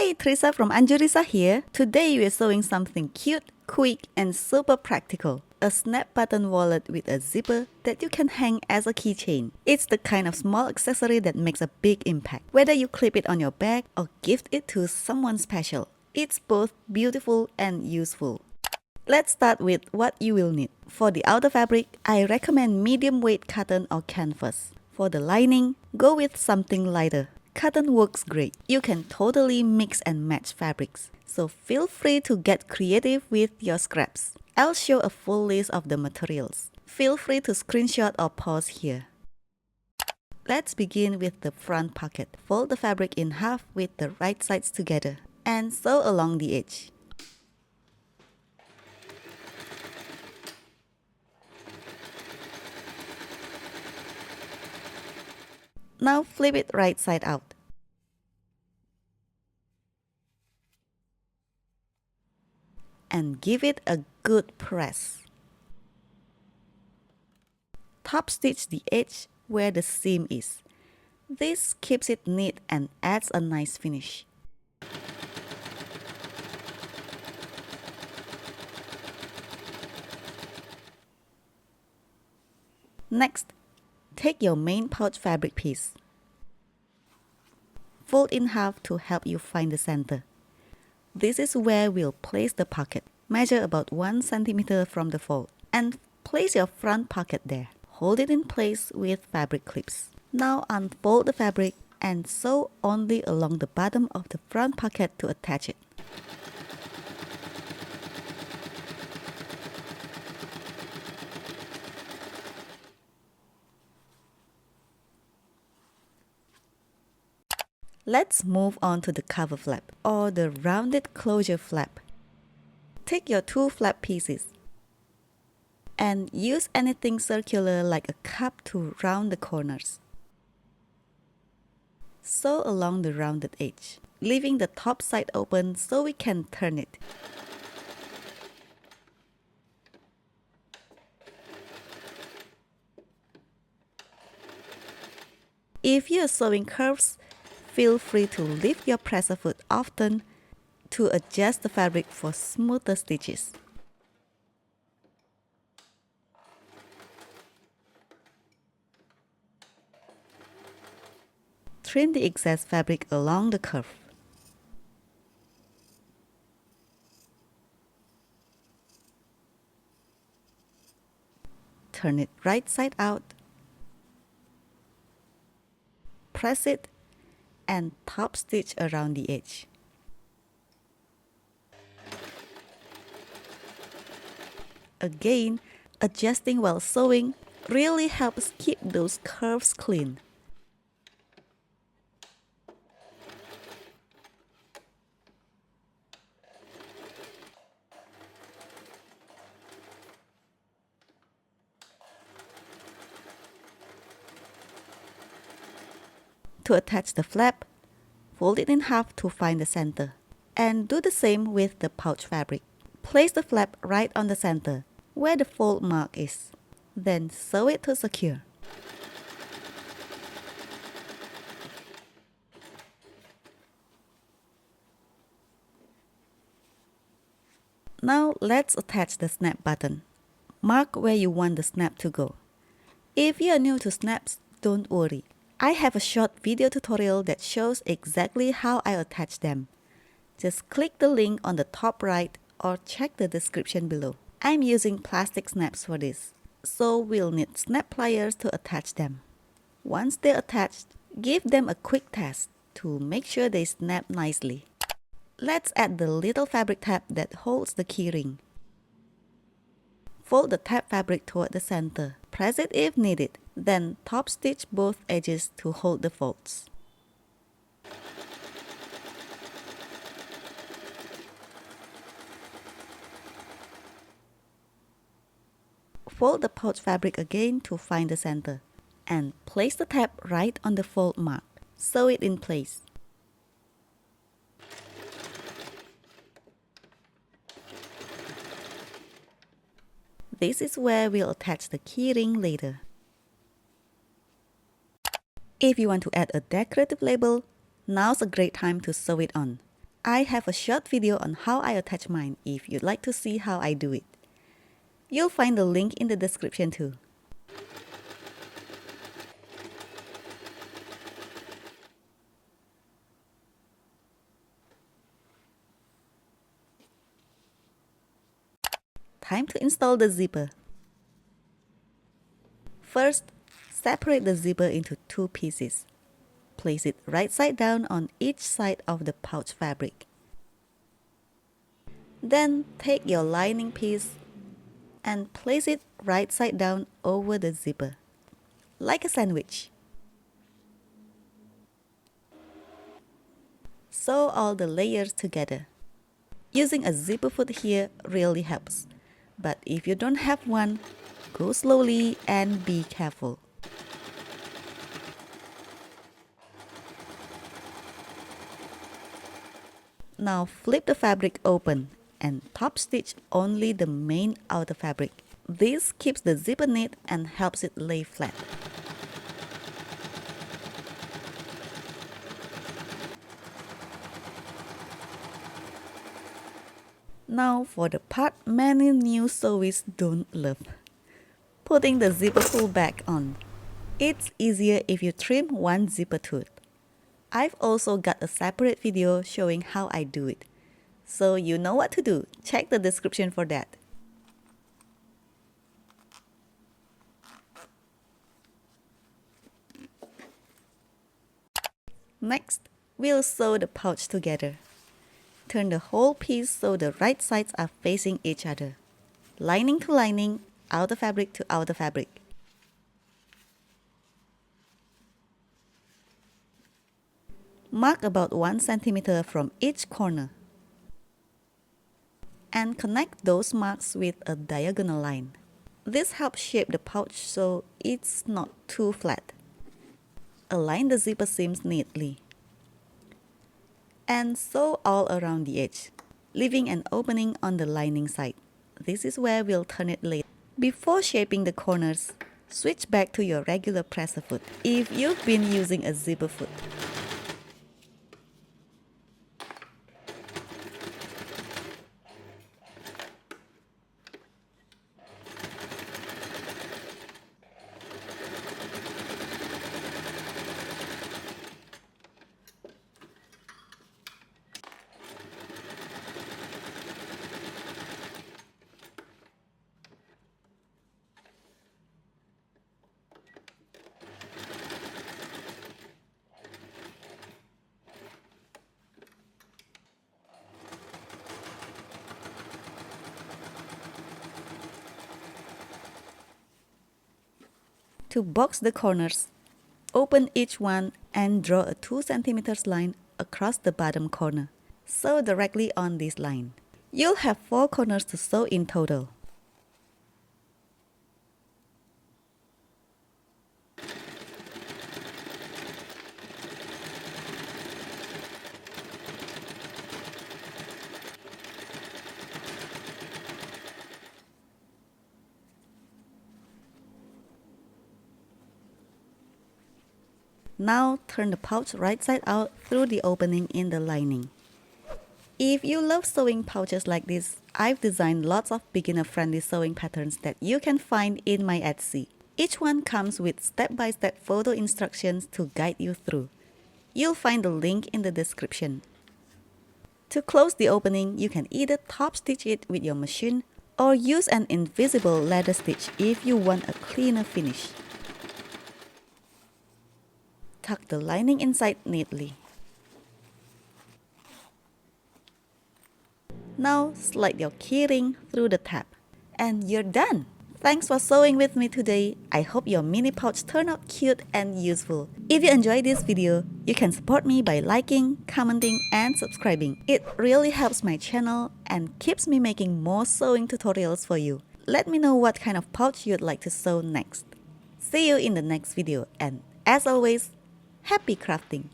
Hi, Teresa from Anjurisa here. Today we're sewing something cute, quick, and super practical. A snap button wallet with a zipper that you can hang as a keychain. It's the kind of small accessory that makes a big impact. Whether you clip it on your bag or gift it to someone special, it's both beautiful and useful. Let's start with what you will need. For the outer fabric, I recommend medium weight cotton or canvas. For the lining, go with something lighter. Cotton works great. You can totally mix and match fabrics, so feel free to get creative with your scraps. I'll show a full list of the materials. Feel free to screenshot or pause here. Let's begin with the front pocket. Fold the fabric in half with the right sides together and sew along the edge. Now flip it right side out. And give it a good press. Top stitch the edge where the seam is. This keeps it neat and adds a nice finish. Next, take your main pouch fabric piece. Fold in half to help you find the center. This is where we'll place the pocket. Measure about 1 cm from the fold and place your front pocket there. Hold it in place with fabric clips. Now unfold the fabric and sew only along the bottom of the front pocket to attach it. Let's move on to the cover flap, or the rounded closure flap. Take your 2 flap pieces and use anything circular like a cup to round the corners. Sew along the rounded edge, leaving the top side open so we can turn it. If you're sewing curves, feel free to lift your presser foot often to adjust the fabric for smoother stitches. Trim the excess fabric along the curve. Turn it right side out. Press it and top stitch around the edge. Again, adjusting while sewing really helps keep those curves clean. To attach the flap, fold it in half to find the center. And do the same with the pouch fabric. Place the flap right on the center, where the fold mark is. Then sew it to secure. Now let's attach the snap button. Mark where you want the snap to go. If you are new to snaps, don't worry. I have a short video tutorial that shows exactly how I attach them. Just click the link on the top right or check the description below. I'm using plastic snaps for this, so we'll need snap pliers to attach them. Once they're attached, give them a quick test to make sure they snap nicely. Let's add the little fabric tab that holds the keyring. Fold the tab fabric toward the center. Press it if needed, then top stitch both edges to hold the folds. Fold the pouch fabric again to find the center, and place the tab right on the fold mark. Sew it in place. This is where we'll attach the keyring later. If you want to add a decorative label, now's a great time to sew it on. I have a short video on how I attach mine if you'd like to see how I do it. You'll find the link in the description too. Time to install the zipper. First, separate the zipper into two pieces. Place it right side down on each side of the pouch fabric. Then take your lining piece and place it right side down over the zipper, like a sandwich. Sew all the layers together. Using a zipper foot here really helps, but if you don't have one, go slowly and be careful. Now flip the fabric open and top stitch only the main outer fabric. This keeps the zipper neat and helps it lay flat. Now for the part many new sewists don't love. Putting the zipper pull back on. It's easier if you trim one zipper tooth. I've also got a separate video showing how I do it. So you know what to do. Check the description for that. Next, we'll sew the pouch together. Turn the whole piece so the right sides are facing each other. Lining to lining, outer fabric to outer fabric. Mark about 1 centimeter from each corner. And connect those marks with a diagonal line. This helps shape the pouch so it's not too flat. Align the zipper seams neatly. And sew all around the edge, leaving an opening on the lining side. This is where we'll turn it later. Before shaping the corners, switch back to your regular presser foot if you've been using a zipper foot. To box the corners, open each one and draw a 2 cm line across the bottom corner. Sew directly on this line. You'll have 4 corners to sew in total. Now turn the pouch right side out through the opening in the lining. If you love sewing pouches like this, I've designed lots of beginner-friendly sewing patterns that you can find in my Etsy. Each one comes with step-by-step photo instructions to guide you through. You'll find the link in the description. To close the opening, you can either top stitch it with your machine or use an invisible ladder stitch if you want a cleaner finish. Tuck the lining inside neatly. Now slide your keyring through the tab. And you're done! Thanks for sewing with me today. I hope your mini pouch turned out cute and useful. If you enjoyed this video, you can support me by liking, commenting, and subscribing. It really helps my channel and keeps me making more sewing tutorials for you. Let me know what kind of pouch you'd like to sew next. See you in the next video, and as always, happy crafting!